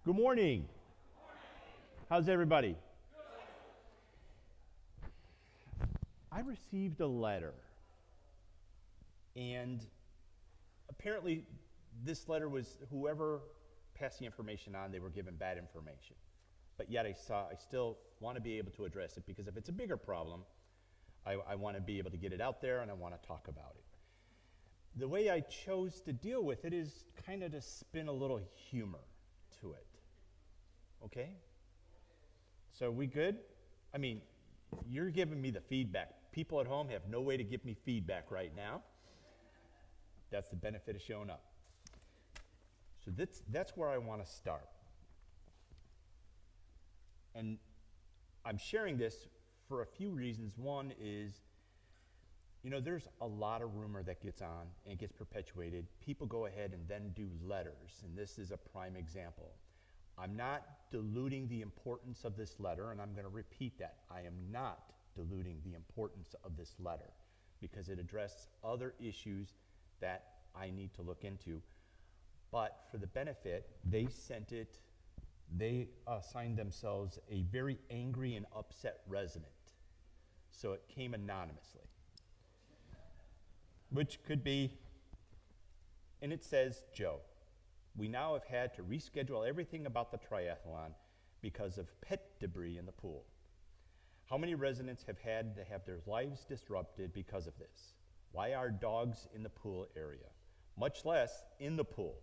Good morning. How's everybody? I received a letter, and apparently this letter was whoever passed the information on, they were given bad information. But yet I still want to be able to address it because if it's a bigger problem, I want to be able to get it out there and I want to talk about it. The way I chose to deal with it is kind of to spin a little humor to it. Okay? So are we good? I mean, you're giving me the feedback. People at home have no way to give me feedback right now. That's the benefit of showing up. So that's where I want to start. And I'm sharing this for a few reasons. One is, there's a lot of rumor that gets on and gets perpetuated. People go ahead and then do letters, and this is a prime example. I'm not diluting the importance of this letter, and I'm going to repeat that. I am not diluting the importance of this letter because it addresses other issues that I need to look into. But for the benefit, they assigned themselves a very angry and upset resident. So it came anonymously, which could be, and it says, Joe, we now have had to reschedule everything about the triathlon because of pet debris in the pool. How many residents have had to have their lives disrupted because of this? Why are dogs in the pool area? Much less in the pool.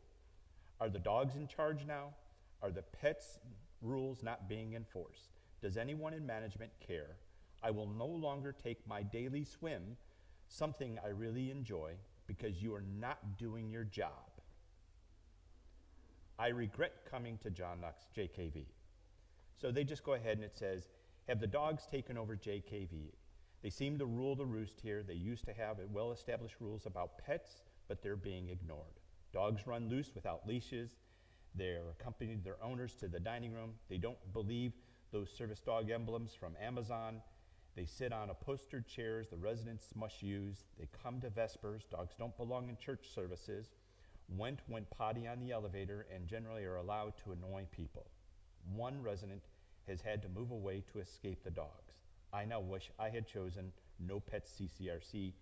Are the dogs in charge now? Are the pets' rules not being enforced? Does anyone in management care? I will no longer take my daily swim, something I really enjoy, because you are not doing your job. I regret coming to John Knox JKV. So they just go ahead and it says, have the dogs taken over JKV? They seem to rule the roost here. They used to have well-established rules about pets, but they're being ignored. Dogs run loose without leashes. They're accompanying their owners to the dining room. They don't believe those service dog emblems from Amazon. They sit on upholstered chairs the residents must use. They come to Vespers. Dogs don't belong in church services. Went potty on the elevator and generally are allowed to annoy people. One resident has had to move away to escape the dogs. I now wish I had chosen no pets CCRC.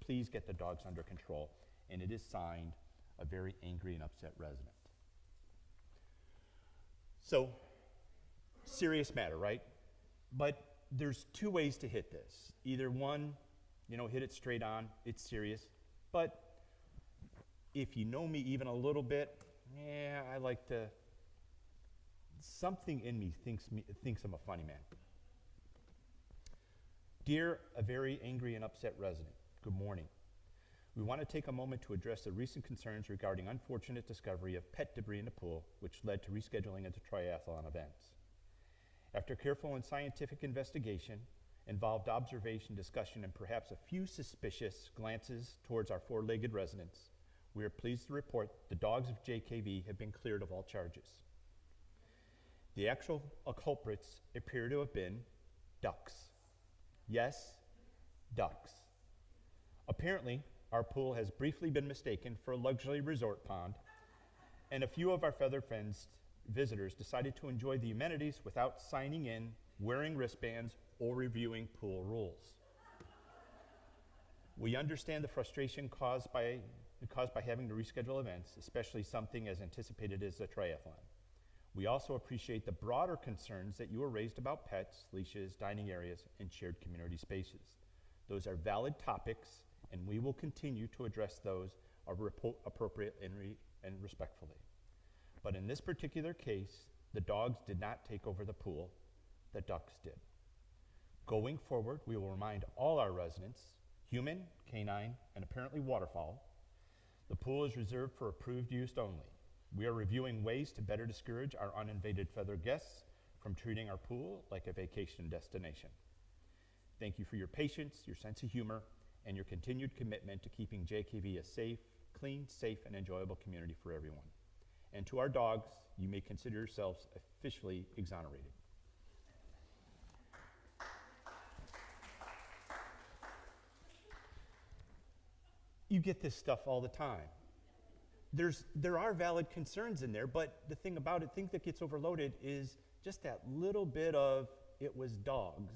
Please get the dogs under control. And it is signed a very angry and upset resident. So, serious matter, right? But there's two ways to hit this. Either one, hit it straight on, it's serious. But if you know me even a little bit, I like to, something in me thinks I'm a funny man. Dear, a very angry and upset resident, good morning. We want to take a moment to address the recent concerns regarding unfortunate discovery of pet debris in the pool, which led to rescheduling of the triathlon events. After careful and scientific investigation, involved observation, discussion, and perhaps a few suspicious glances towards our four-legged residents, we are pleased to report the dogs of JKV have been cleared of all charges. The actual culprits appear to have been ducks. Yes, ducks. Apparently, our pool has briefly been mistaken for a luxury resort pond, and a few of our feather-fenced visitors decided to enjoy the amenities without signing in, wearing wristbands, or reviewing pool rules. We understand the frustration caused by having to reschedule events, especially something as anticipated as a triathlon. We also appreciate the broader concerns that you raised about pets, leashes, dining areas, and shared community spaces. Those are valid topics, and we will continue to address those appropriately and respectfully. But in this particular case, the dogs did not take over the pool, the ducks did. Going forward, we will remind all our residents, human, canine, and apparently waterfowl, the pool is reserved for approved use only. We are reviewing ways to better discourage our uninvited feather guests from treating our pool like a vacation destination. Thank you for your patience, your sense of humor, and your continued commitment to keeping JKV a safe, clean, safe, and enjoyable community for everyone. And to our dogs, you may consider yourselves officially exonerated. You get this stuff all the time. there are valid concerns in there, but the thing about it, thing that gets overloaded is just that little bit of it was dogs.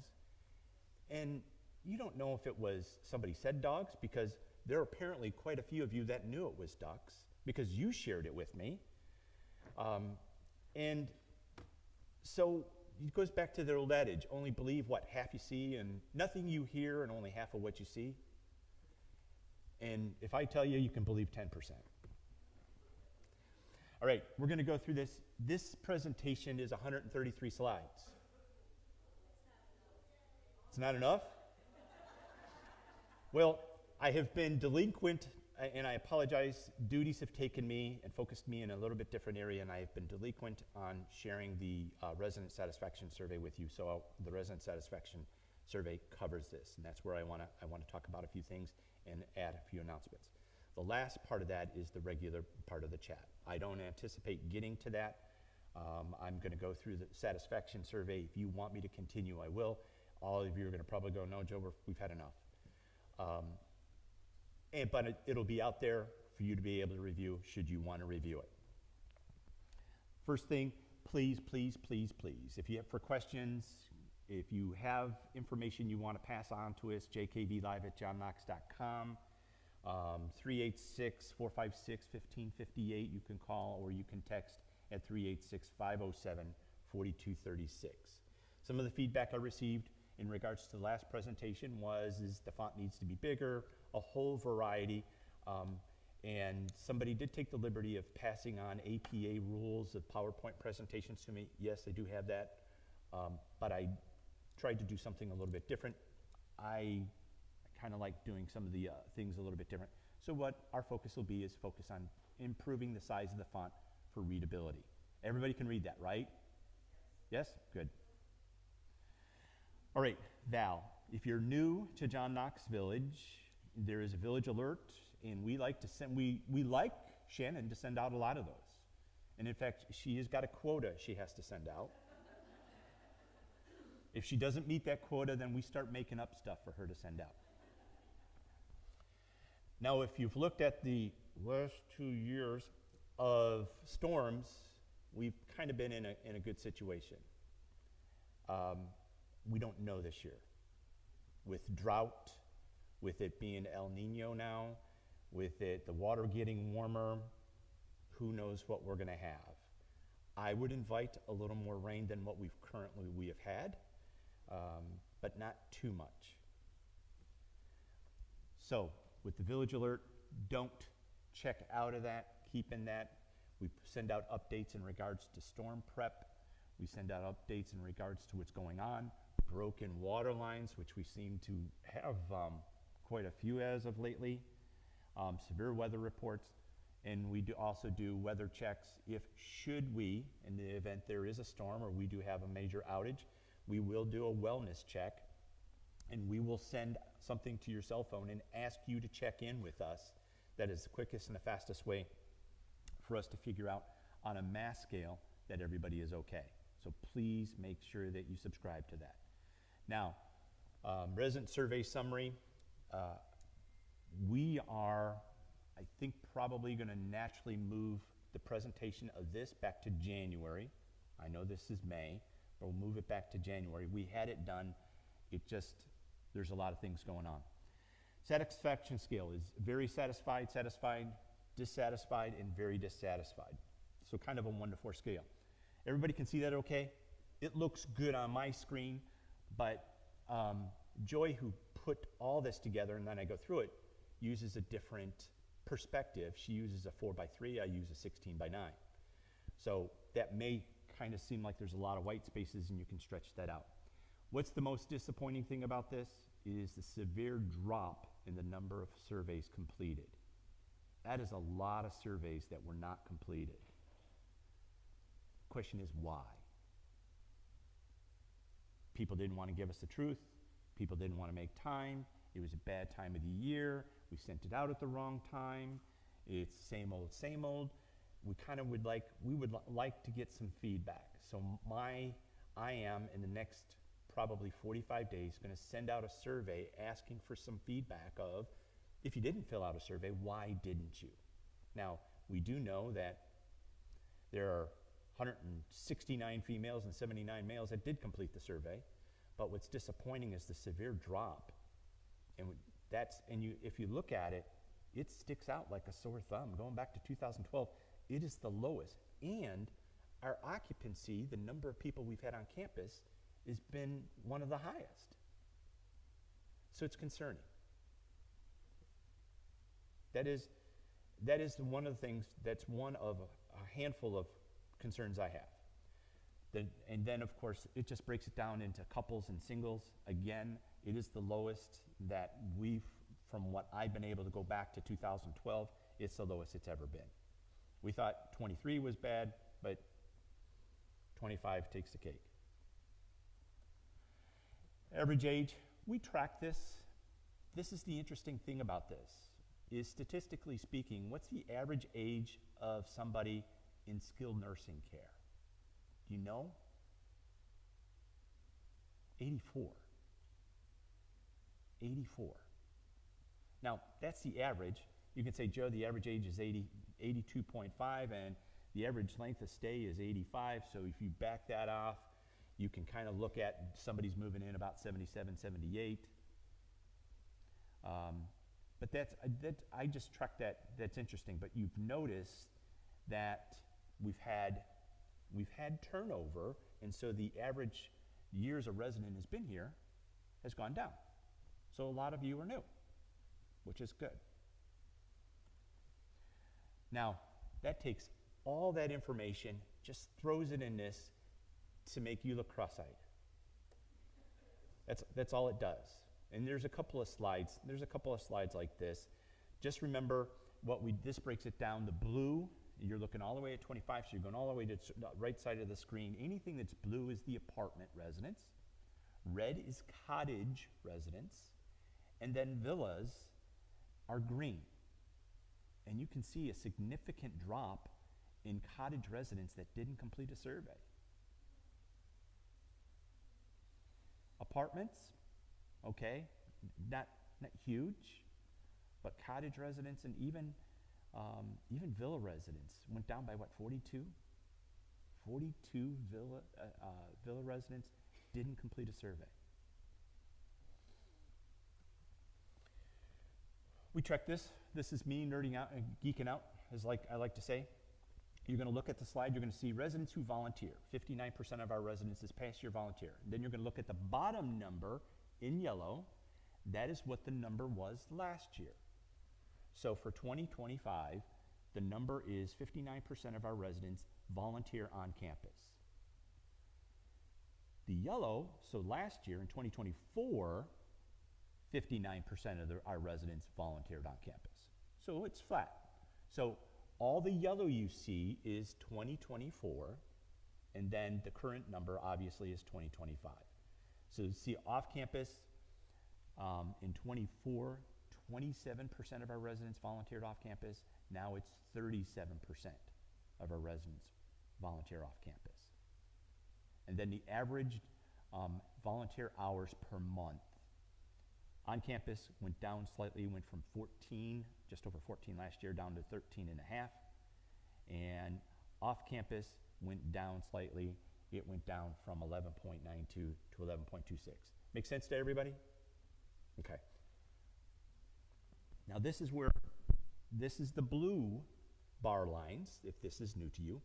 And you don't know if it was somebody said dogs, because there are apparently quite a few of you that knew it was ducks because you shared it with me. And so it goes back to the old adage, only believe what half you see and nothing you hear and only half of what you see. And if I tell you, you can believe 10%. All right, we're going to go through this. This presentation is 133 slides. It's not enough? Well, I have been delinquent, and I apologize. Duties have taken me and focused me in a little bit different area, and I have been delinquent on sharing the resident satisfaction survey with you. So the resident satisfaction survey covers this, and that's where I want to talk about a few things and add a few announcements. The last part of that is the regular part of the chat. I don't anticipate getting to that. I'm going to go through the satisfaction survey. If you want me to continue, I will. All of you are going to probably go, no, Joe, we've had enough. But it'll be out there for you to be able to review should you want to review it. First thing, please, please, please, please, if you have for questions, if you have information you want to pass on to us, jkvlive@johnknox.com, 386-456-1558, you can call or you can text at 386-507-4236. Some of the feedback I received in regards to the last presentation is the font needs to be bigger, a whole variety. And somebody did take the liberty of passing on APA rules of PowerPoint presentations to me. Yes, I do have that, but I tried to do something a little bit different. I kind of like doing some of the things a little bit different. So what our focus will be is focus on improving the size of the font for readability. Everybody can read that, right? Yes? Good. All right, Val, if you're new to John Knox Village, there is a village alert, and we like Shannon to send out a lot of those. And in fact, she has got a quota she has to send out. If she doesn't meet that quota, then we start making up stuff for her to send out. Now, if you've looked at the last 2 years of storms, we've kind of been in a good situation. We don't know this year. With drought, with it being El Nino now, with the water getting warmer, who knows what we're going to have. I would invite a little more rain than what we have had, but not too much. So, with the village alert, don't check out of that, keep in that. We send out updates in regards to storm prep. We send out updates in regards to what's going on. Broken water lines, which we seem to have quite a few as of lately. Severe weather reports, and we also do weather checks. Should we, in the event there is a storm or we do have a major outage, we will do a wellness check, and we will send something to your cell phone and ask you to check in with us. That is the quickest and the fastest way for us to figure out on a mass scale that everybody is okay. So please make sure that you subscribe to that. Now, resident survey summary. We are, I think, probably going to naturally move the presentation of this back to January. I know this is May, but we'll move it back to January. We had it done. There's a lot of things going on. Satisfaction scale is very satisfied, satisfied, dissatisfied, and very dissatisfied. So kind of a 1 to 4 scale. Everybody can see that okay? It looks good on my screen, but Joy, who put all this together, and then I go through it, uses a different perspective. She uses a 4:3, I use a 16:9. So that may kind of seem like there's a lot of white spaces, and you can stretch that out. What's the most disappointing thing about this is the severe drop in the number of surveys completed. That is a lot of surveys that were not completed. The question is why? People didn't want to give us the truth. People didn't want to make time. It was a bad time of the year. We sent it out at the wrong time. It's same old, same old. We would like to get some feedback. So I am in the next probably 45 days going to send out a survey asking for some feedback of, if you didn't fill out a survey, why didn't you? Now, we do know that there are 169 females and 79 males that did complete the survey. But what's disappointing is the severe drop. And if you look at it, it sticks out like a sore thumb. Going back to 2012, it is the lowest. And our occupancy, the number of people we've had on campus, has been one of the highest. So it's concerning. That is one of the things, that's one of a handful of concerns I have. And then, of course, it just breaks it down into couples and singles. Again, it is the lowest that from what I've been able to go back to 2012, it's the lowest it's ever been. We thought 23 was bad, but 25 takes the cake. Average age, we track this. This is the interesting thing about this, is statistically speaking, what's the average age of somebody in skilled nursing care? Do you know? 84. 84. Now, that's the average. You can say, Joe, the average age is 82.5, and the average length of stay is 85. So if you back that off, you can kind of look at somebody's moving in about 77, 78. But I just tracked that. That's interesting. But you've noticed that we've had turnover, and so the average years a resident has been here has gone down. So a lot of you are new, which is good. Now, that takes all that information, just throws it in this to make you look cross-eyed. That's all it does. And there's a couple of slides. There's a couple of slides like this. Just remember this breaks it down. The blue, you're looking all the way at 25, so you're going all the way to the right side of the screen. Anything that's blue is the apartment residence. Red is cottage residence. And then villas are green. And you can see a significant drop in cottage residents that didn't complete a survey. Apartments, okay, not huge, but cottage residents and even villa residents went down by what, 42? 42 villa residents didn't complete a survey. We track this. This is me nerding out and geeking out, as I like to say. You're going to look at the slide. You're going to see residents who volunteer. 59% of our residents this past year volunteer. And then you're going to look at the bottom number in yellow. That is what the number was last year. So for 2025, the number is 59% of our residents volunteer on campus. The yellow, so last year in 2024, 59% of our residents volunteered on campus. So it's flat. So all the yellow you see is 2024, and then the current number obviously is 2025. So you see off campus in 24, 27% of our residents volunteered off campus. Now it's 37% of our residents volunteer off campus. And then the average volunteer hours per month on campus went down slightly, went from 14, just over 14 last year, down to 13 and a half. And off campus went down slightly. It went down from 11.92 to 11.26. Make sense to everybody? Okay. Now this is the blue bar lines, if this is new to you,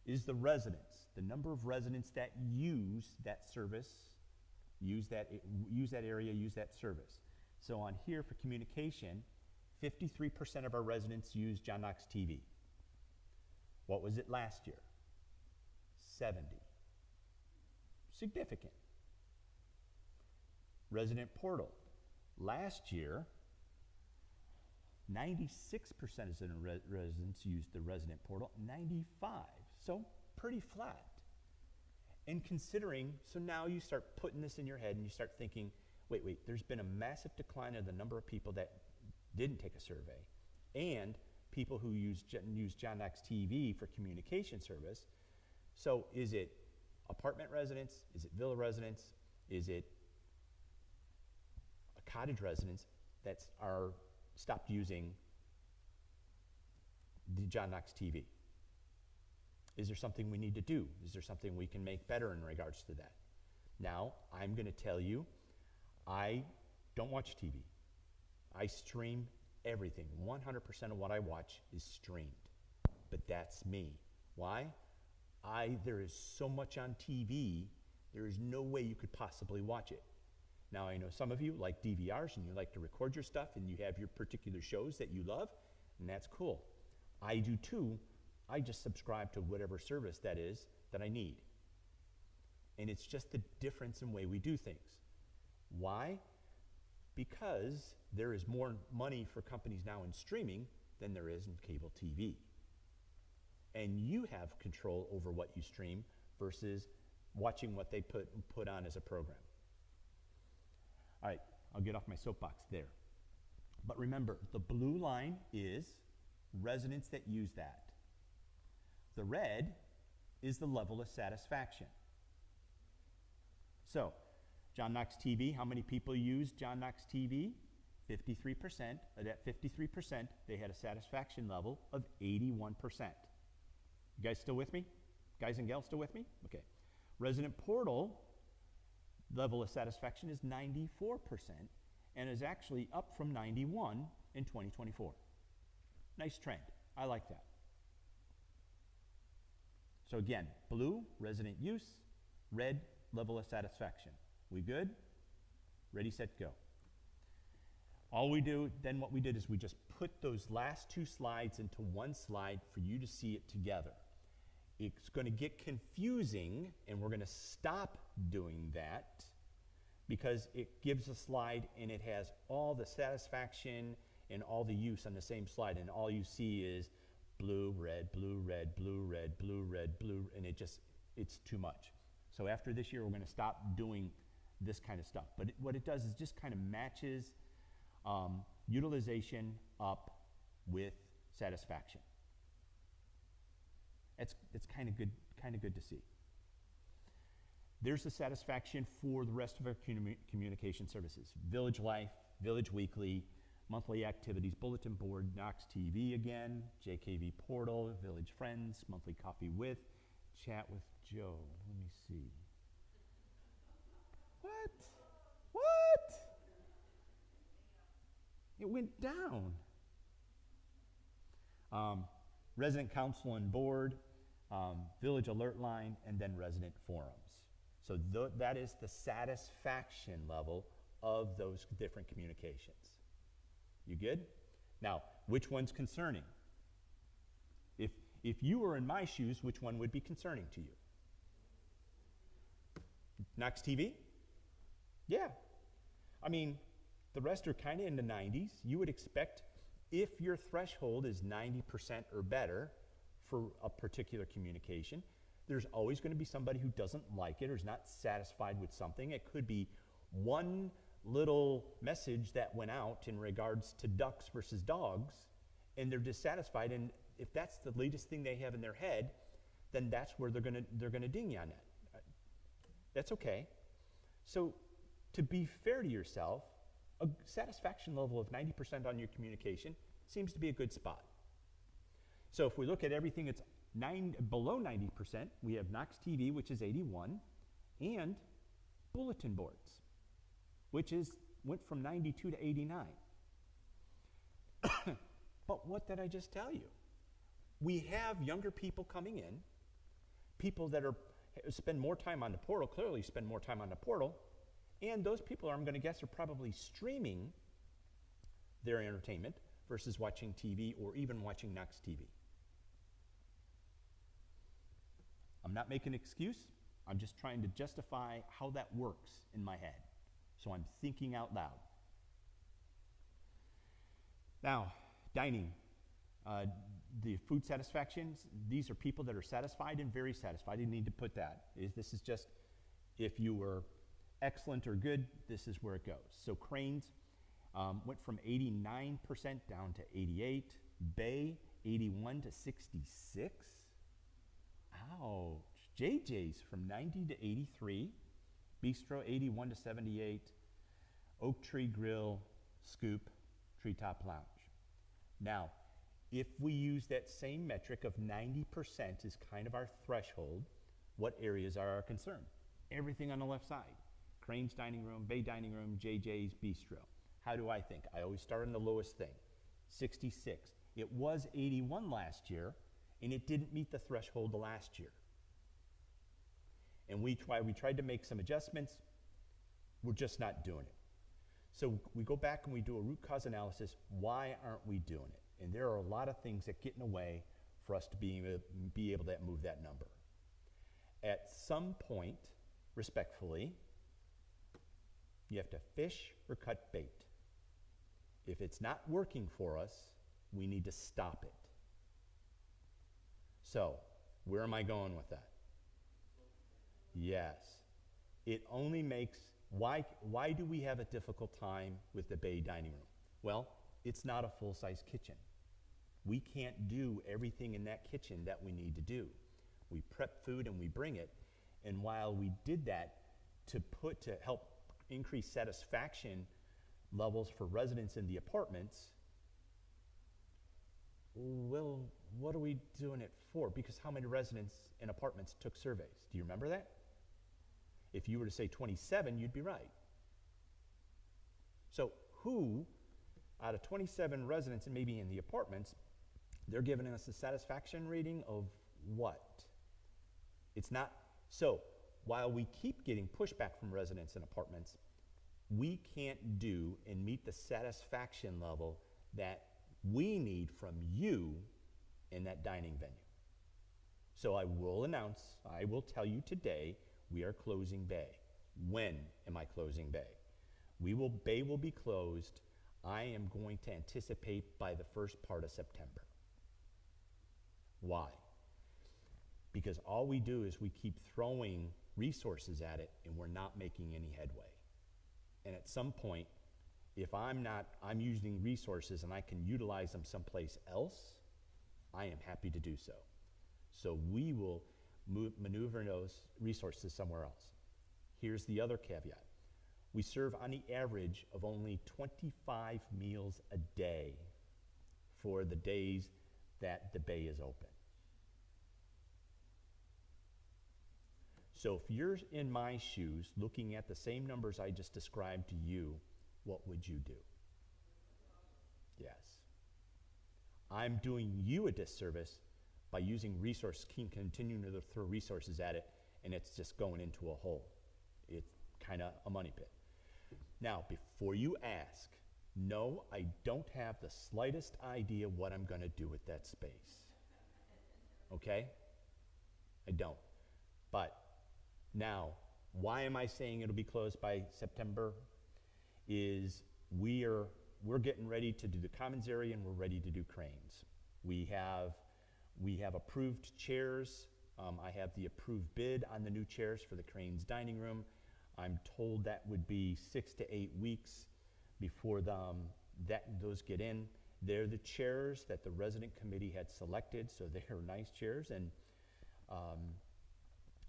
is the residents, the number of residents that use that service, use that area, use that service. So on here for communication, 53% of our residents use John Knox TV. What was it last year? 70. Significant. Resident portal. Last year, 96% of residents used the resident portal, 95. So pretty flat. And considering, so now you start putting this in your head and you start thinking, wait, there's been a massive decline in the number of people that didn't take a survey and people who use John Knox TV for communication service. So is it apartment residents? Is it villa residents? Is it cottage residents that are stopped using the John Knox TV? Is there something we need to do? Is there something we can make better in regards to that? Now, I'm going to tell you, I don't watch TV. I stream everything. 100% of what I watch is streamed. But that's me. Why? There is so much on TV, there is no way you could possibly watch it. Now, I know some of you like DVRs and you like to record your stuff and you have your particular shows that you love, and that's cool. I do too. I just subscribe to whatever service that is that I need. And it's just the difference in way we do things. Why? Because there is more money for companies now in streaming than there is in cable TV. And you have control over what you stream versus watching what they put on as a program. All right, I'll get off my soapbox there. But remember, the blue line is residents that use that. The red is the level of satisfaction. So, John Knox TV, how many people use John Knox TV? 53%. At that 53%, they had a satisfaction level of 81%. You guys still with me? Guys and gals still with me? Okay. Resident Portal level of satisfaction is 94% and is actually up from 91 in 2024. Nice trend. I like that. So again, blue, resident use, red, level of satisfaction. We good? Ready, set, go. All we do, then what we did is we just put those last two slides into one slide for you to see it together. It's going to get confusing, and we're going to stop doing that because it gives a slide and it has all the satisfaction and all the use on the same slide, and all you see is blue, red, blue, red, blue, red, blue, red, blue, and it's too much. So after this year, we're going to stop doing this kind of stuff. But what it does is just kind of matches utilization up with satisfaction. It's kind of good to see. There's the satisfaction for the rest of our communication services. Village Life, Village Weekly, monthly activities, bulletin board, Knox TV again, JKV Portal, Village Friends, monthly coffee with, chat with Joe. Let me see. What? It went down. Resident Council and Board, Village Alert Line, and then Resident Forums. So that is the satisfaction level of those different communications. You good? Now, which one's concerning? If you were in my shoes, which one would be concerning to you? Knox TV? Yeah. I mean, the rest are kind of in the 90s. You would expect, if your threshold is 90% or better for a particular communication, there's always going to be somebody who doesn't like it or is not satisfied with something. It could be one little message that went out in regards to ducks versus dogs, and they're dissatisfied, and if that's the latest thing they have in their head, then that's where they're gonna ding you on that. That's okay. So to be fair to yourself, a satisfaction level of 90% on your communication seems to be a good spot. So if we look at everything that's below 90%, we have Knox TV, which is 81, and bulletin boards, which went from 92 to 89. But what did I just tell you? We have younger people coming in, people that spend more time on the portal, clearly spend more time on the portal, and those people, I'm going to guess, are probably streaming their entertainment versus watching TV or even watching Knox TV. I'm not making an excuse. I'm just trying to justify how that works in my head. So I'm thinking out loud. Now, dining. The food satisfactions, these are people that are satisfied and very satisfied. You need to put that. This is just, if you were excellent or good, this is where it goes. So Cranes went from 89% down to 88. Bay, 81 to 66. Ouch. JJ's from 90 to 83. Bistro, 81 to 78. Oak Tree Grill, Scoop, Treetop Lounge. Now, If we use that same metric of 90% is kind of our threshold, what areas are our concern? Everything on the left side. Crane's Dining Room, Bay Dining Room, JJ's Bistro. How do I think? I always start on the lowest thing, 66. It was 81 last year, and it didn't meet the threshold last year. And we tried to make some adjustments. We're just not doing it. So we go back and we do a root cause analysis. Why aren't we doing it? And there are a lot of things that get in the way for us to be able to move that number. At some point, respectfully, you have to fish or cut bait. If it's not working for us, we need to stop it. So, where am I going with that? Yes. It only makes, why do we have a difficult time with the Bay Dining Room? Well, it's not a full-size kitchen. We can't do everything in that kitchen that we need to do. We prep food and we bring it. And while we did that to help increase satisfaction levels for residents in the apartments, well, what are we doing it for? Because how many residents in apartments took surveys? Do you remember that? If you were to say 27, you'd be right. So who, out of 27 residents and maybe in the apartments, they're giving us a satisfaction rating of what? It's not, so while we keep getting pushback from residents in apartments, we can't do and meet the satisfaction level that we need from you in that dining venue. So I will tell you today, we are closing Bay. When am I closing Bay? Bay will be closed, I am going to anticipate by the first part of September. Why? Because all we do is we keep throwing resources at it and we're not making any headway. And at some point, if I'm using resources and I can utilize them someplace else, I am happy to do so. So we will maneuver those resources somewhere else. Here's the other caveat. We serve on the average of only 25 meals a day for the days that the Bay is open. So if you're in my shoes looking at the same numbers I just described to you, what would you do? Yes. I'm doing you a disservice by using continuing to throw resources at it, and it's just going into a hole. It's kind of a money pit. Now, before you ask, no, I don't have the slightest idea what I'm going to do with that space. Okay? I don't. But now, why am I saying it'll be closed by September? Is we're getting ready to do the commons area and we're ready to do cranes. We have approved chairs. I have the approved bid on the new chairs for the Crane's Dining Room. I'm told that would be 6 to 8 weeks before those get in. They're the chairs that the resident committee had selected, so they're nice chairs, and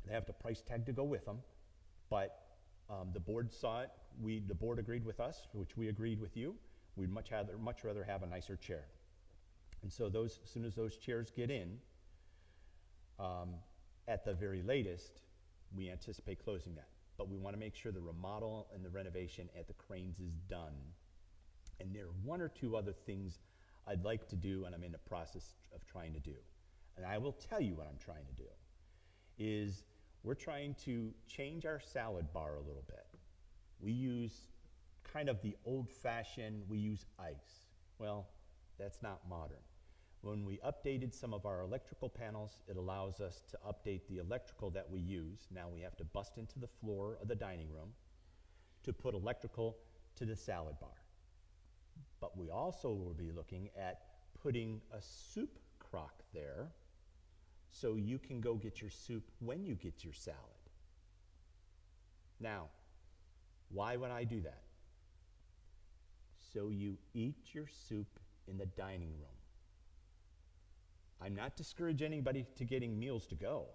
they have the price tag to go with them. But the board saw it. The board agreed with us, which we agreed with you. We'd much rather have a nicer chair. And so as soon as those chairs get in, at the very latest, we anticipate closing that. But we want to make sure the remodel and the renovation at the Cranes is done. And there are one or two other things I'd like to do, and I'm in the process of trying to do. And I will tell you what I'm trying to do, is we're trying to change our salad bar a little bit. We use kind of the old-fashioned, we use ice. Well, that's not modern. When we updated some of our electrical panels, it allows us to update the electrical that we use. Now we have to bust into the floor of the dining room to put electrical to the salad bar. But we also will be looking at putting a soup crock there so you can go get your soup when you get your salad. Now, why would I do that? So you eat your soup in the dining room. I'm not discouraging anybody to getting meals to go,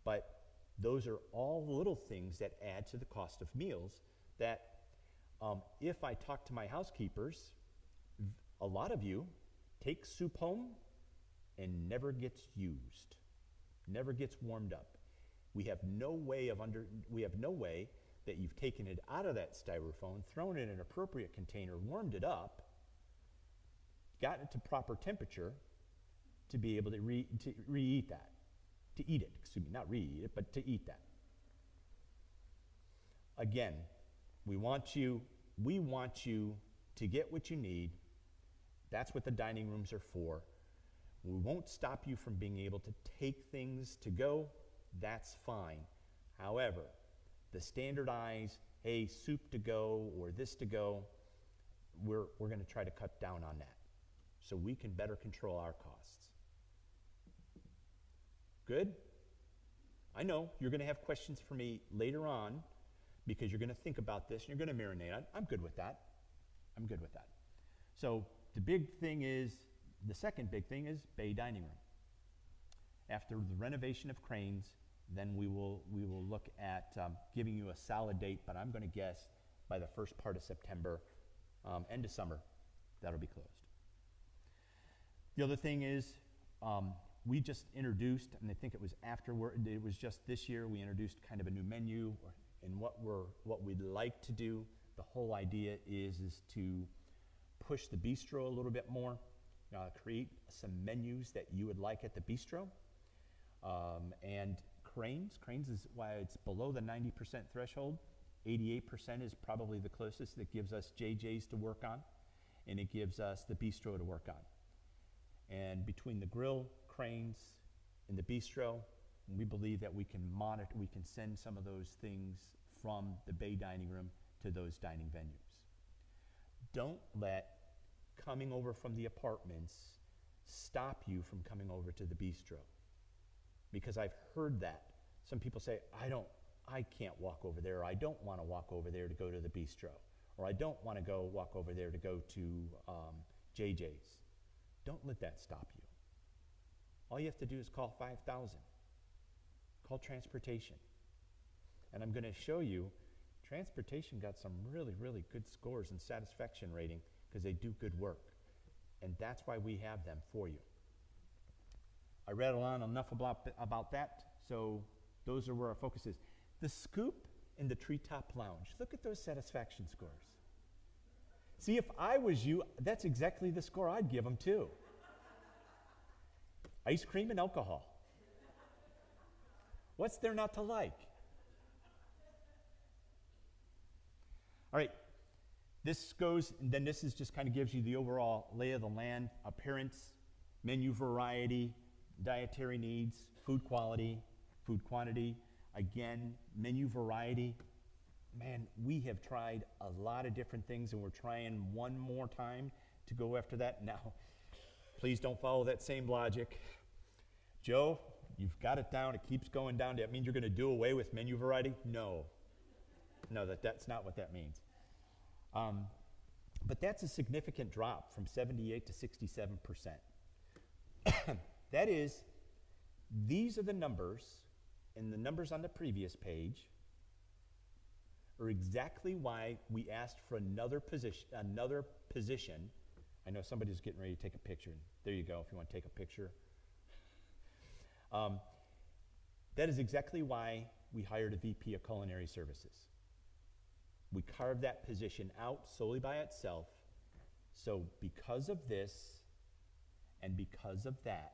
but those are all little things that add to the cost of meals that if I talk to my housekeepers, a lot of you takes soup home and never gets used, never gets warmed up. We have no way that you've taken it out of that styrofoam, thrown it in an appropriate container, warmed it up, gotten it to proper temperature to be able to re-eat that. To eat it, excuse me, not re-eat it, but to eat that. Again, we want you to get what you need. That's what the dining rooms are for. We won't stop you from being able to take things to go. That's fine. However, the standardized, hey, soup to go or this to go, we're going to try to cut down on that so we can better control our costs. Good? I know you're going to have questions for me later on because you're going to think about this and you're going to marinate. I'm good with that. I'm good with that. So the second big thing is bay dining room. After the renovation of Cranes, then we will look at giving you a solid date, but I'm going to guess by the first part of September, end of summer, that'll be closed. The other thing is we just introduced, and I think it was just this year, we introduced kind of a new menu and what we'd like to do. The whole idea is to push the bistro a little bit more, create some menus that you would like at the bistro. And Cranes is why it's below the 90% threshold. 88% is probably the closest. That gives us JJ's to work on, and it gives us the bistro to work on. And between the grill, Cranes, and the bistro, we believe that we can send some of those things from the bay dining room to those dining venues. Don't let coming over from the apartments stop you from coming over to the bistro. Because I've heard that. Some people say, I can't walk over there, or I don't want to walk over there to go to the bistro, or I don't want to walk over there to go to JJ's. Don't let that stop you. All you have to do is call 5,000. Call transportation. And I'm going to show you, transportation got some really, really good scores and satisfaction rating because they do good work. And that's why we have them for you. I rattled on enough about that, so those are where our focus is. The Scoop and the Treetop Lounge. Look at those satisfaction scores. See, if I was you, that's exactly the score I'd give them too. Ice cream and alcohol. What's there not to like? All right, this is just kind of gives you the overall lay of the land, appearance, menu variety, dietary needs, food quality, food quantity. Again, menu variety. Man, we have tried a lot of different things, and we're trying one more time to go after that. Now, please don't follow that same logic. Joe, you've got it down. It keeps going down. That means you're going to do away with menu variety? No, that's not what that means. But that's a significant drop from 78 to 67%. That is, these are the numbers, and the numbers on the previous page are exactly why we asked for another position. I know somebody's getting ready to take a picture. There you go, if you want to take a picture. That is exactly why we hired a VP of Culinary Services. We carved that position out solely by itself. So because of this and because of that,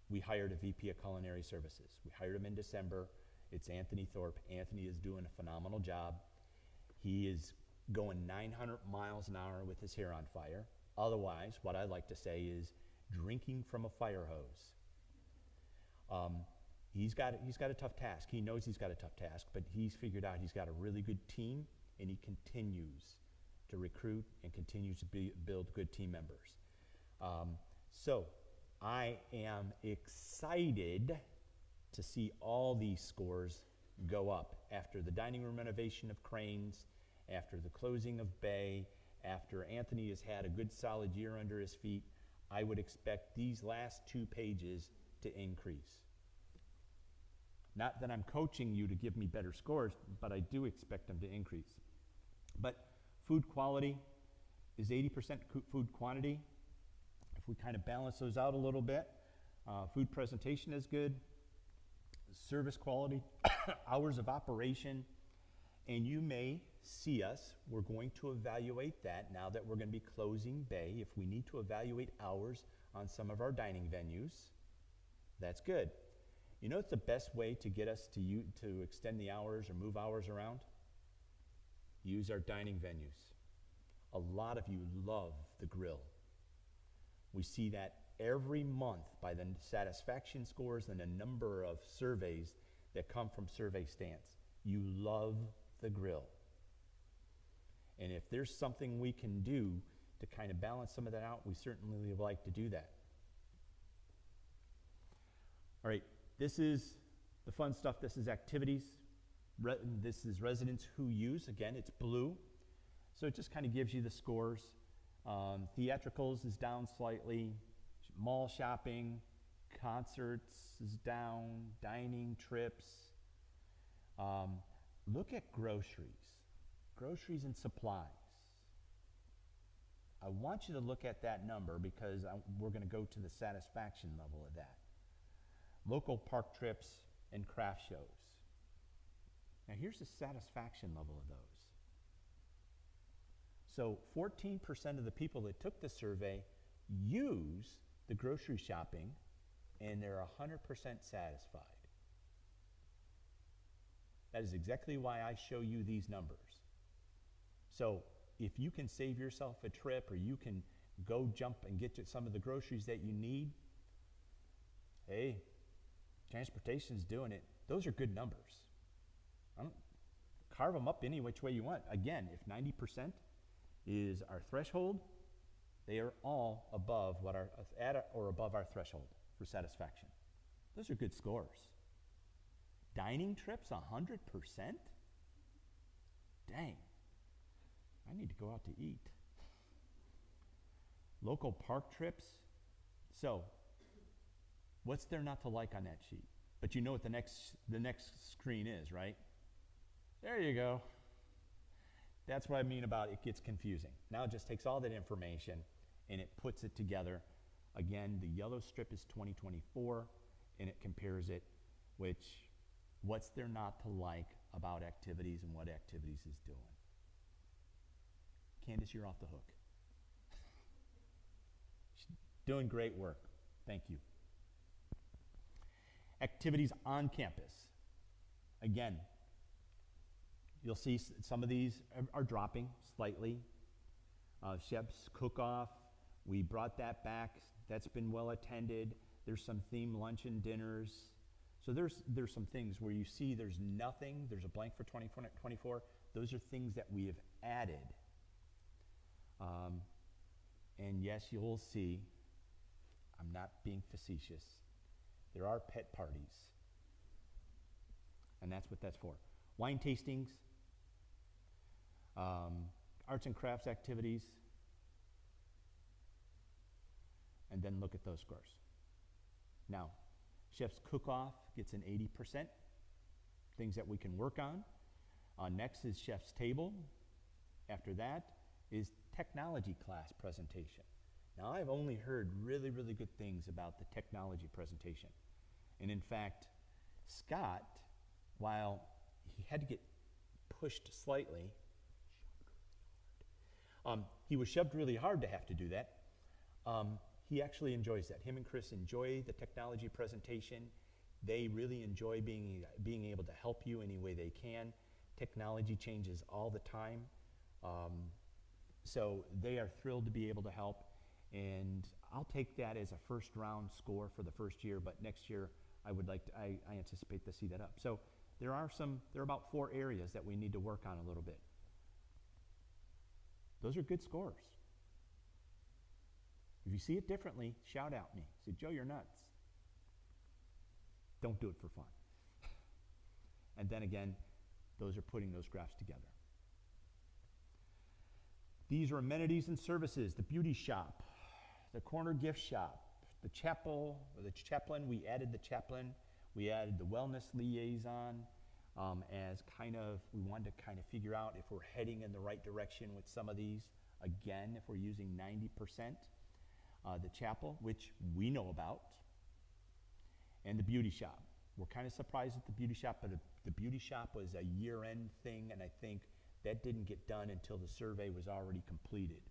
we hired a VP of Culinary Services. We hired him in December. It's Anthony Thorpe. Anthony is doing a phenomenal job. He is going 900 miles an hour with his hair on fire. Otherwise, what I like to say is drinking from a fire hose. He's got a tough task. He knows he's got a tough task, but he's figured out he's got a really good team, and he continues to recruit and continues to build good team members. So I am excited to see all these scores go up after the dining room renovation of Cranes, after the closing of Bay, after Anthony has had a good solid year under his feet. I would expect these last 2 pages to increase. Not that I'm coaching you to give me better scores, but I do expect them to increase. But food quality is 80% food quantity. if we kind of balance those out a little bit, food presentation is good, service quality, hours of operation, and you may see us, we're going to evaluate that now that we're going to be closing bay. If we need to evaluate hours on some of our dining venues, that's good. You know what's the best way to get us to extend the hours or move hours around? Use our dining venues. A lot of you love the grill. We see that every month by the satisfaction scores and the number of surveys that come from Survey Stance. You love the grill. And if there's something we can do to kind of balance some of that out, we certainly would like to do that. All right, this is the fun stuff. This is activities. This is residents who use. Again, it's blue. So it just kind of gives you the scores. Theatricals is down slightly. Mall shopping, concerts is down. Dining trips. Look at groceries. Groceries and supplies. I want you to look at that number because we're going to go to the satisfaction level of that. Local park trips and craft shows. Now here's the satisfaction level of those. So 14% of the people that took the survey use the grocery shopping and they're 100% satisfied. That is exactly why I show you these numbers. So if you can save yourself a trip or you can go jump and get to some of the groceries that you need, hey, transportation's doing it. Those are good numbers. Carve them up any which way you want. Again, if 90% is our threshold, they are all above what our at or above our threshold for satisfaction. Those are good scores. Dining trips, 100%? Dang. I need to go out to eat. Local park trips. So, what's there not to like on that sheet? But you know what the next screen is, right? There you go. That's what I mean about it gets confusing. Now it just takes all that information and it puts it together. Again, the yellow strip is 2024 and it compares it, what's there not to like about activities and what activities is doing. Candace, you're off the hook. She's doing great work. Thank you. Activities on campus. Again, you'll see some of these are dropping slightly. Chef's Cook-Off, we brought that back. That's been well attended. There's some themed lunch and dinners. So there's some things where you see there's nothing, there's a blank for 2024. Those are things that we have added. And yes, you'll see, I'm not being facetious, there are pet parties. And that's what that's for. Wine tastings, arts and crafts activities, and then look at those scores. Now, Chef's Cook-Off gets an 80%, things that we can work on. Next is Chef's Table. After that is technology class presentation. Now, I've only heard really, really good things about the technology presentation. And in fact, Scott, while he had to get pushed slightly, he was shoved really hard to have to do that. He actually enjoys that. Him and Chris enjoy the technology presentation. They really enjoy being able to help you any way they can. Technology changes all the time. So they are thrilled to be able to help. And I'll take that as a first round score for the first year, but next year I anticipate to see that up. So there are about 4 areas that we need to work on a little bit. Those are good scores. If you see it differently, shout at me. Say, Joe, you're nuts. Don't do it for fun. And then again, those are putting those graphs together. These are amenities and services. The beauty shop, the corner gift shop, the chapel, or the chaplain. We added the chaplain. We added the wellness liaison as we wanted to kind of figure out if we're heading in the right direction with some of these. Again, if we're using 90%. the chapel, which we know about, and the beauty shop. We're kind of surprised at the beauty shop, but the beauty shop was a year-end thing, and I think that didn't get done until the survey was already completed.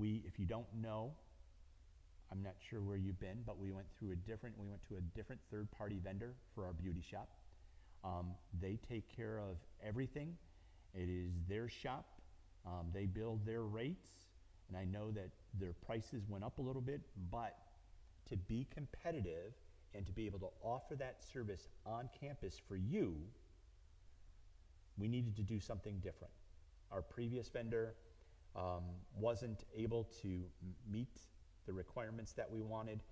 If you don't know, I'm not sure where you've been, but we went to a different third-party vendor for our beauty shop. They take care of everything. It is their shop. They build their rates, and I know that their prices went up a little bit, but to be competitive and to be able to offer that service on campus for you, we needed to do something different. Our previous vendor wasn't able to meet the requirements that we wanted,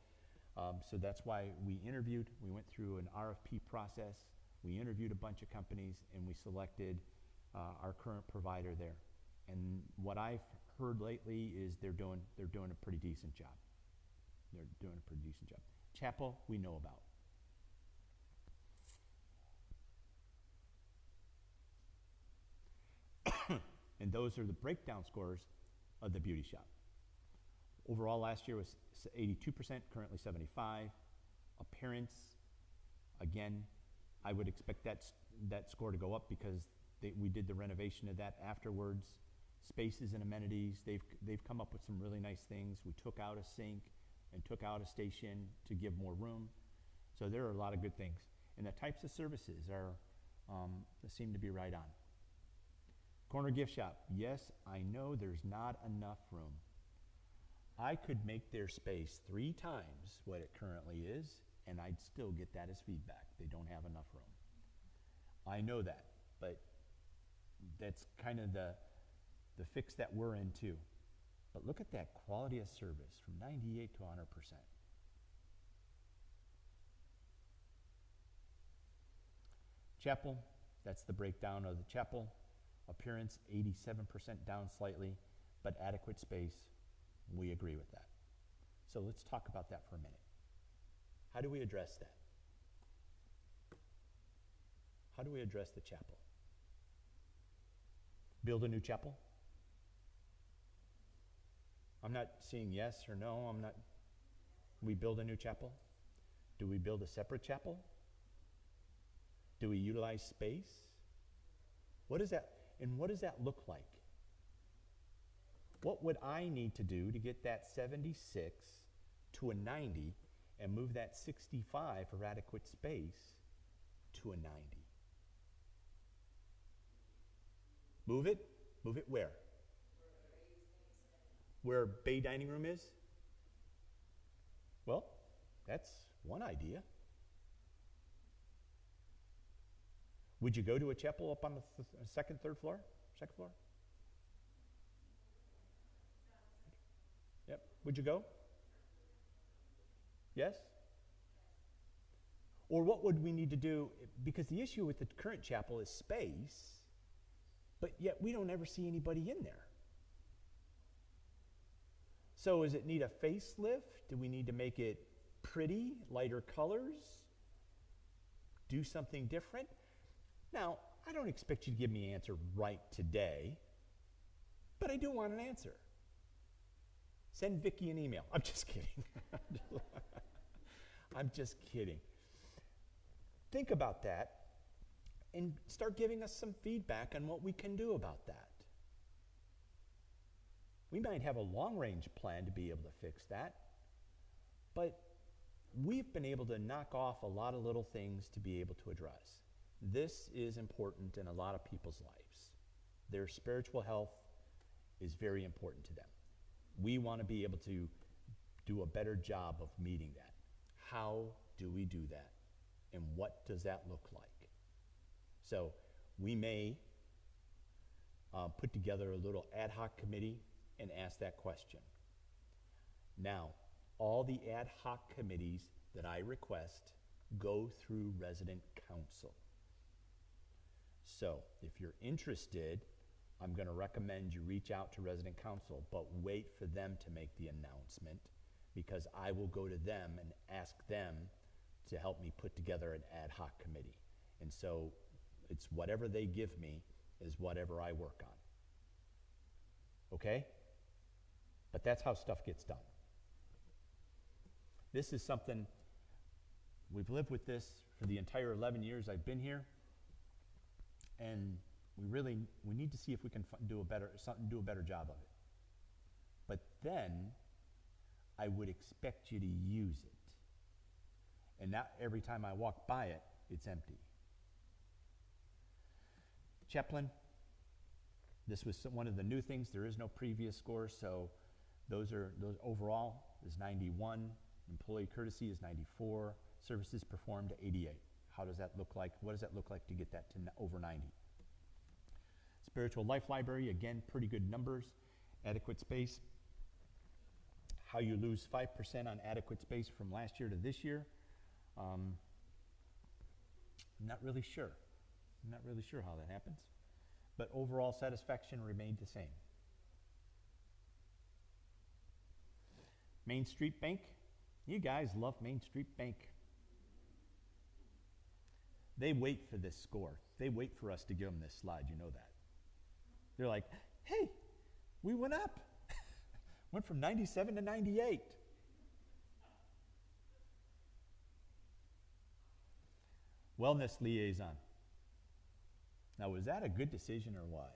so that's why we interviewed. We went through an RFP process. We interviewed a bunch of companies, and we selected our current provider there. And what I've heard lately is they're doing a pretty decent job. They're doing a pretty decent job. Chapel, we know about. And those are the breakdown scores of the beauty shop. Overall last year was 82%, currently 75%. Appearance, again, I would expect that score to go up because we did the renovation of that afterwards. Spaces and amenities, they've come up with some really nice things. We took out a sink and took out a station to give more room. So there are a lot of good things. And the types of services seem to be right on. Corner gift shop, yes, I know there's not enough room. I could make their space 3 times what it currently is, and I'd still get that as feedback. They don't have enough room. I know that, but that's kind of the fix that we're in too. But look at that quality of service from 98 to 100%. Chapel, that's the breakdown of the chapel. Appearance, 87% down slightly, but adequate space, we agree with that. So let's talk about that for a minute. How do we address that? How do we address the chapel? Build a new chapel? I'm not seeing yes or no. We build a new chapel? Do we build a separate chapel? Do we utilize space? What is that? And what does that look like? What would I need to do to get that 76 to a 90 and move that 65 for adequate space to a 90? Move it? Move it where? Where bay dining room is? Well, that's one idea. Would you go to a chapel up on the second, third floor? Second floor? Yep. Would you go? Yes? Or what would we need to do? Because the issue with the current chapel is space, but yet we don't ever see anybody in there. So does it need a facelift? Do we need to make it pretty, lighter colors? Do something different? Now, I don't expect you to give me an answer right today, but I do want an answer. Send Vicki an email. I'm just kidding. I'm just kidding. Think about that and start giving us some feedback on what we can do about that. We might have a long-range plan to be able to fix that, but we've been able to knock off a lot of little things to be able to address. This is important in a lot of people's lives. Their spiritual health is very important to them. We want to be able to do a better job of meeting that. How do we do that? And what does that look like? So we may put together a little ad hoc committee and ask that question. Now, all the ad hoc committees that I request go through resident council. So if you're interested, I'm going to recommend you reach out to resident council, but wait for them to make the announcement, because I will go to them and ask them to help me put together an ad hoc committee. And so it's whatever they give me is whatever I work on. Okay? But that's how stuff gets done. This is something, we've lived with this for the entire 11 years I've been here, and we need to see if we can do a better job of it. But then, I would expect you to use it. And not every time I walk by it, it's empty. Chaplain, this was one of the new things. There is no previous scores, so those overall is 91. Employee courtesy is 94. Services performed 88. How does that look like? What does that look like to get that to over 90? Spiritual life library, again, pretty good numbers. Adequate space. How you lose 5% on adequate space from last year to this year. I'm not really sure. I'm not really sure how that happens. But overall satisfaction remained the same. Main Street Bank. You guys love Main Street Bank. They wait for this score. They wait for us to give them this slide. You know that. They're like, hey, we went up. Went from 97 to 98. Wellness liaison. Now, was that a good decision or what?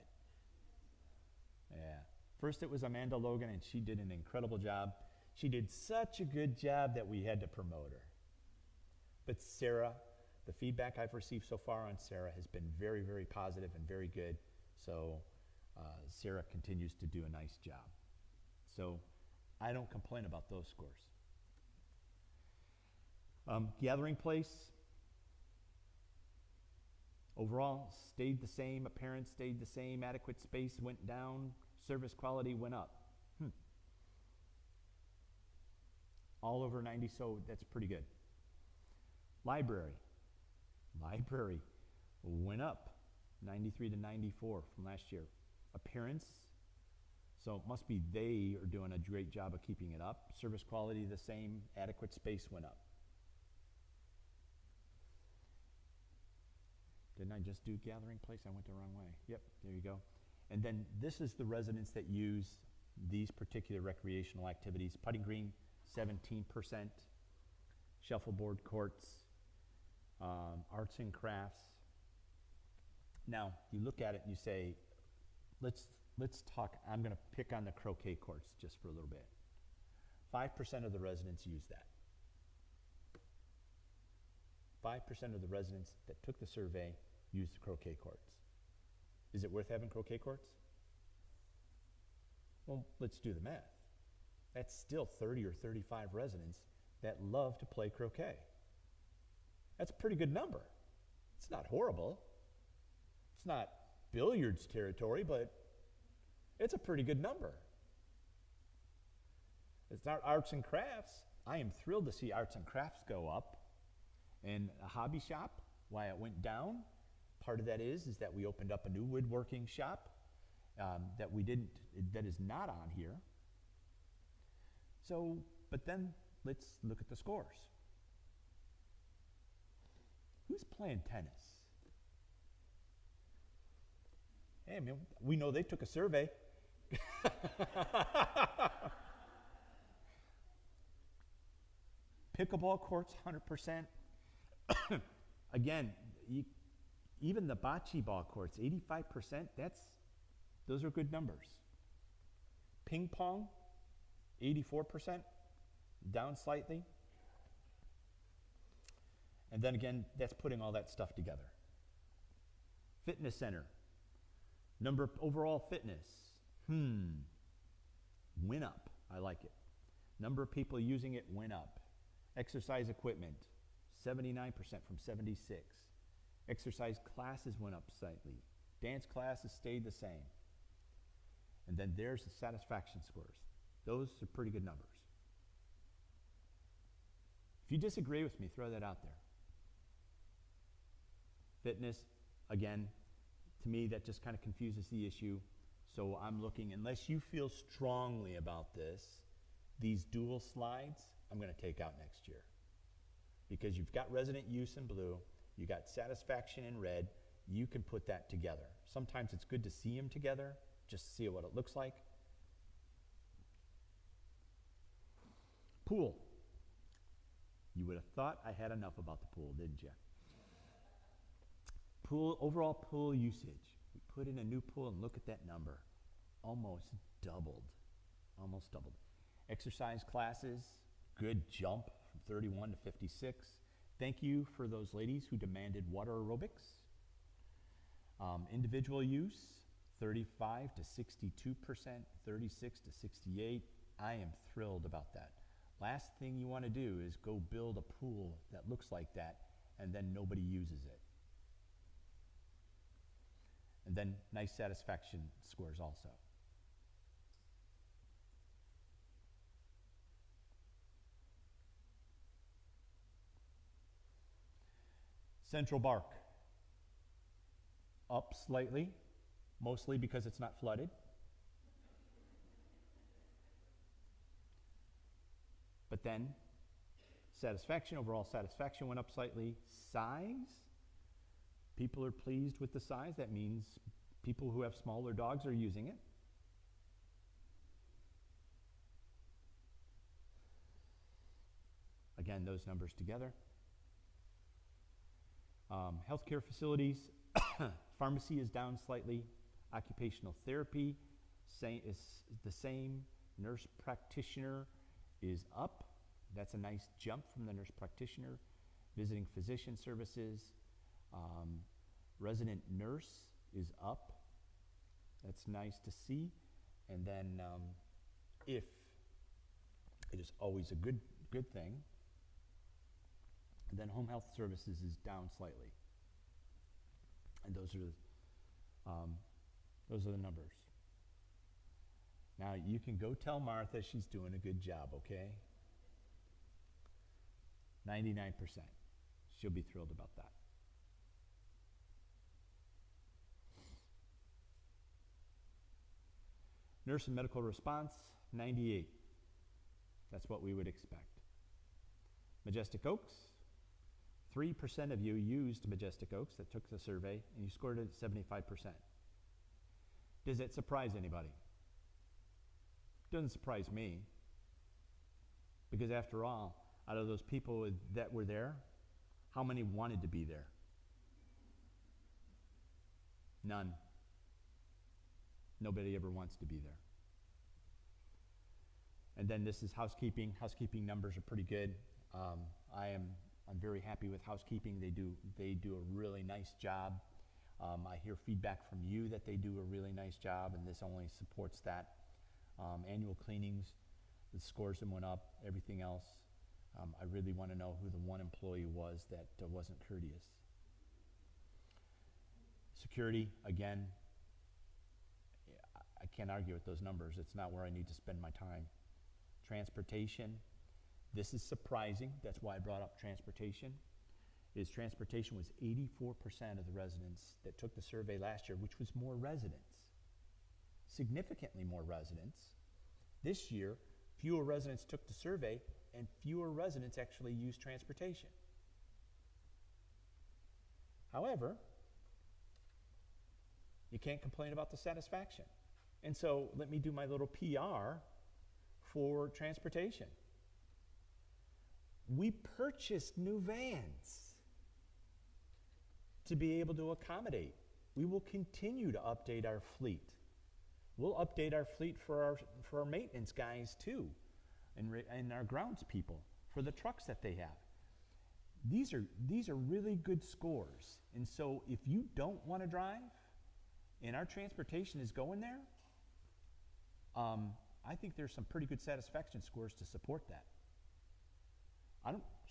Yeah. First, it was Amanda Logan, and she did an incredible job. She did such a good job that we had to promote her. But Sarah, the feedback I've received so far on Sarah has been very, very positive and very good. So Sarah continues to do a nice job. So I don't complain about those scores. Gathering place. Overall, stayed the same. Appearance stayed the same. Adequate space went down. Service quality went up. All over 90, so that's pretty good. Library went up 93 to 94 from last year. Appearance, so it must be they are doing a great job of keeping it up. Service quality the same. Adequate space went up. Didn't I just do gathering place? I went the wrong way. Yep, there you go. And then this is the residents that use these particular recreational activities. Putting green, 17%. Shuffleboard courts, arts and crafts. Now, you look at it and you say, let's talk, I'm going to pick on the croquet courts just for a little bit. 5% of the residents use that. 5% of the residents that took the survey used the croquet courts. Is it worth having croquet courts? Well, let's do the math. That's still 30 or 35 residents that love to play croquet. That's a pretty good number. It's not horrible. It's not billiards territory, but it's a pretty good number. It's not arts and crafts. I am thrilled to see arts and crafts go up. And a hobby shop, why it went down, part of that is that we opened up a new woodworking shop that is not on here. So, but then let's look at the scores. Who's playing tennis? Hey, man, we know they took a survey. Pickleball courts, 100%. Again, even the bocce ball courts, 85%, those are good numbers. Ping pong, 84%, down slightly. And then again, that's putting all that stuff together. Fitness center, number of overall fitness, went up. I like it. Number of people using it went up. Exercise equipment, 79% from 76. Exercise classes went up slightly. Dance classes stayed the same. And then there's the satisfaction scores. Those are pretty good numbers. If you disagree with me, throw that out there. Fitness, again, to me, that just kind of confuses the issue. So I'm looking, unless you feel strongly about this, these dual slides, I'm going to take out next year. Because you've got resident use in blue, you got satisfaction in red, you can put that together. Sometimes it's good to see them together, just to see what it looks like. Pool. You would have thought I had enough about the pool, didn't you? Overall pool usage. We put in a new pool and look at that number. Almost doubled. Almost doubled. Exercise classes, good jump from 31 to 56. Thank you for those ladies who demanded water aerobics. Individual use, 35 to 62%, 36 to 68. I am thrilled about that. Last thing you want to do is go build a pool that looks like that and then nobody uses it. And then nice satisfaction scores also. Central Bark, up slightly, mostly because it's not flooded. But then satisfaction, overall satisfaction went up slightly. Size, people are pleased with the size. That means people who have smaller dogs are using it. Again, those numbers together. Healthcare facilities, pharmacy is down slightly. Occupational therapy is the same. Nurse practitioner is up. That's a nice jump from the nurse practitioner. Visiting physician services, resident nurse is up. That's nice to see. And then if it is always a good thing, and then home health services is down slightly. And those are the numbers. Now you can go tell Martha she's doing a good job, okay? 99%. She'll be thrilled about that. Nurse and medical response, 98. That's what we would expect. Majestic Oaks, 3% of you used Majestic Oaks that took the survey, and you scored it at 75%. Does it surprise anybody? Doesn't surprise me. Because after all, out of those people that were there, how many wanted to be there? None. Nobody ever wants to be there. And then this is housekeeping. Housekeeping numbers are pretty good. I'm very happy with housekeeping. They do a really nice job. I hear feedback from you that they do a really nice job, and this only supports that. Annual cleanings, the scores them went up. Everything else, I really want to know who the one employee was that wasn't courteous. Security, again, I can't argue with those numbers. It's not where I need to spend my time. Transportation, this is surprising. That's why I brought up transportation. Transportation was 84% of the residents that took the survey last year, which was more residents, significantly more residents. This year, fewer residents took the survey and fewer residents actually used transportation. However, you can't complain about the satisfaction. And so let me do my little PR for transportation. We purchased new vans to be able to accommodate. We will continue to update our fleet. We'll update our fleet for our maintenance guys too, and our grounds people for the trucks that they have. These are really good scores. And so if you don't want to drive and our transportation is going there, I think there's some pretty good satisfaction scores to support that.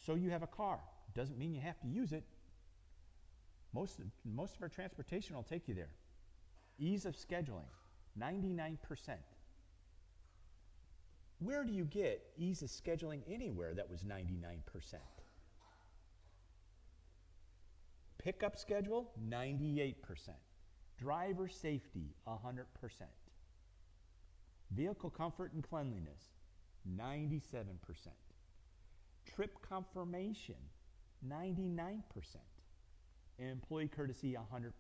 So you have a car. Doesn't mean you have to use it. Most of our transportation will take you there. Ease of scheduling, 99%. Where do you get ease of scheduling anywhere that was 99%? Pickup schedule, 98%. Driver safety, 100%. Vehicle comfort and cleanliness, 97%. Trip confirmation, 99%. And employee courtesy, 100%.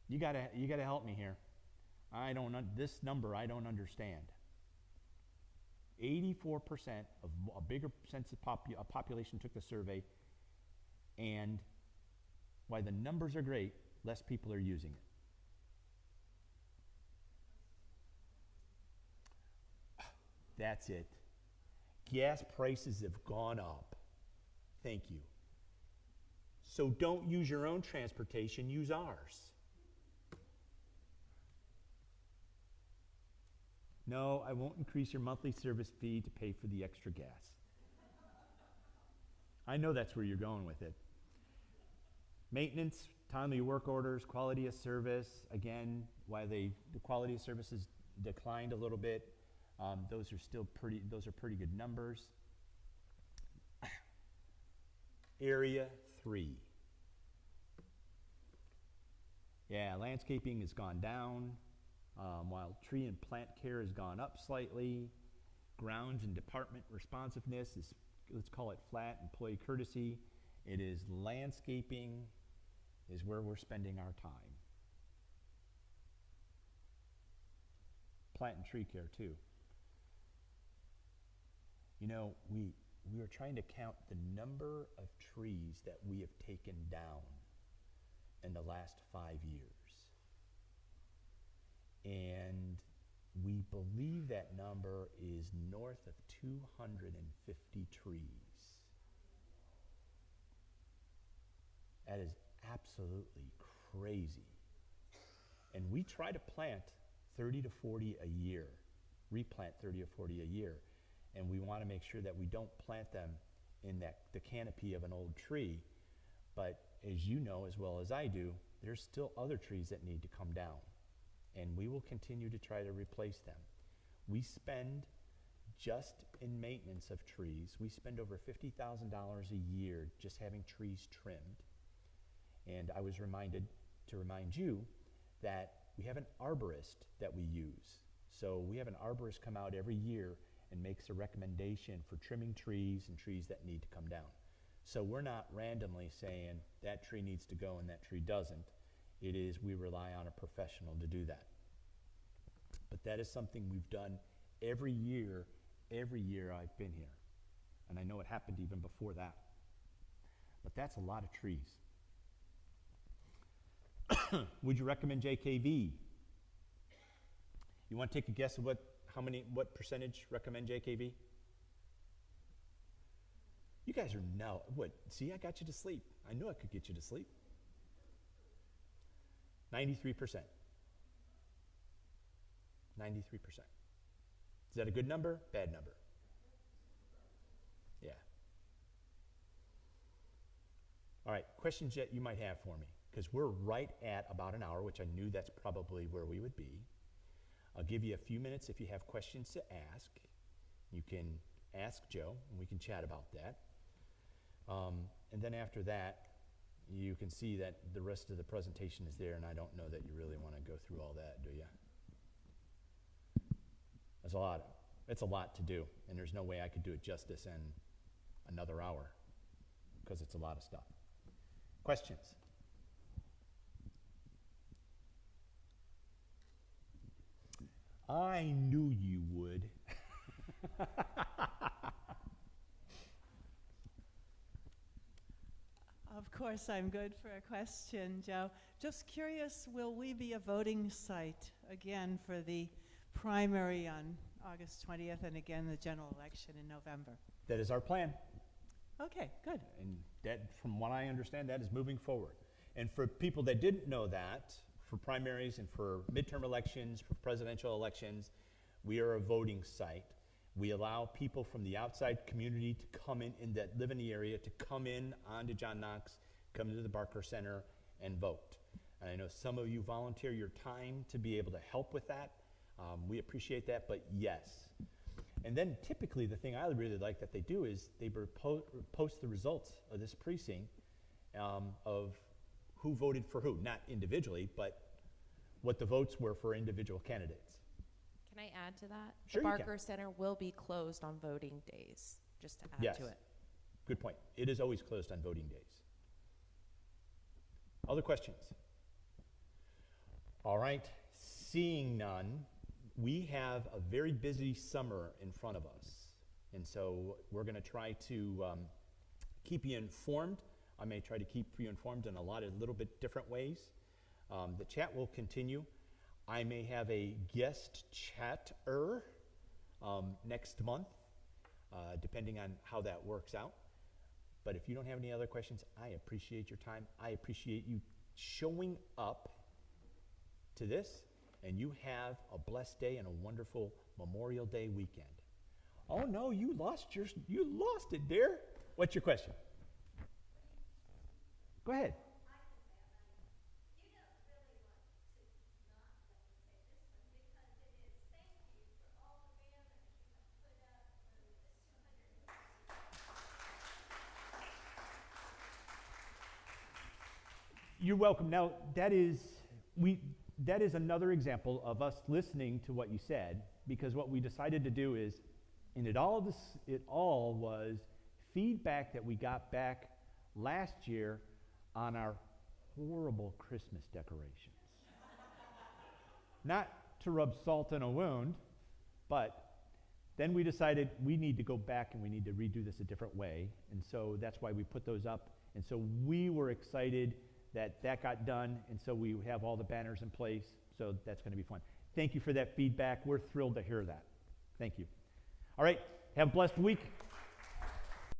You gotta help me here. This number I don't understand. 84% of a bigger census population took the survey, and while the numbers are great, less people are using it. That's it. Gas prices have gone up. Thank you. So don't use your own transportation, use ours. No, I won't increase your monthly service fee to pay for the extra gas. I know that's where you're going with it. Maintenance, timely work orders, quality of service. Again, while the quality of service has declined a little bit, those are pretty good numbers. Area 3. Yeah, landscaping has gone down, while tree and plant care has gone up slightly. Grounds and department responsiveness is, let's call it flat. Employee courtesy, it is landscaping is where we're spending our time. Plant and tree care too. You know, we are trying to count the number of trees that we have taken down in the last 5 years. And we believe that number is north of 250 trees. That is absolutely crazy. And we try to plant 30 to 40 a year, replant 30 or 40 a year. And we want to make sure that we don't plant them in the canopy of an old tree. But as you know as well as I do, there's still other trees that need to come down. And we will continue to try to replace them. We spend, just in maintenance of trees, we spend over $50,000 a year just having trees trimmed. And I was reminded to remind you that we have an arborist that we use. So we have an arborist come out every year and makes a recommendation for trimming trees and trees that need to come down. So we're not randomly saying that tree needs to go and that tree doesn't. It is we rely on a professional to do that. But that is something we've done every year I've been here. And I know it happened even before that. But that's a lot of trees. Would you recommend JKV? You want to take a guess of what percentage recommend JKV? You guys are now, see, I got you to sleep. I knew I could get you to sleep. 93%. 93%. Is that a good number? Bad number? Yeah. All right, questions that you might have for me, because we're right at about an hour, which I knew that's probably where we would be. I'll give you a few minutes if you have questions to ask. You can ask Joe, and we can chat about that. And then after that, you can see that the rest of the presentation is there, and I don't know that you really want to go through all that, do you? It's a lot to do, and there's no way I could do it justice in another hour, because it's a lot of stuff. Questions? I knew you would. Of course, I'm good for a question, Joe. Just curious, will we be a voting site again for the primary on August 20th and again the general election in November? That is our plan. Okay, good. And that, from what I understand, that is moving forward. And for people that didn't know that, for primaries and for midterm elections, for presidential elections, we are a voting site. We allow people from the outside community to come in that live in the area, to come in onto John Knox, come into the Barker Center and vote. And I know some of you volunteer your time to be able to help with that. We appreciate that, but yes. And then typically the thing I really like that they do is they post the results of this precinct of who voted for who, not individually, but what the votes were for individual candidates. Can I add to that? Sure, the you can. Barker Center will be closed on voting days, just to add Yes. to it. Good point. It is always closed on voting days. Other questions? All right. Seeing none, We have a very busy summer in front of us, and so we're going to try to keep you informed. I may try to keep you informed in a little bit different ways. The chat will continue. I may have a guest chatter next month, depending on how that works out. But if you don't have any other questions, I appreciate your time. I appreciate you showing up to this, and you have a blessed day and a wonderful Memorial Day weekend. Oh no, you lost it, dear. What's your question? Go ahead. You're welcome. Now, that is another example of us listening to what you said, because what we decided to do is, and it all was feedback that we got back last year on our horrible Christmas decorations. Not to rub salt in a wound, but then we decided we need to go back and we need to redo this a different way, and so that's why we put those up. And so we were excited that got done, and so we have all the banners in place, so that's going to be fun. Thank you for that feedback. We're thrilled to hear that. Thank you. All right, have a blessed week.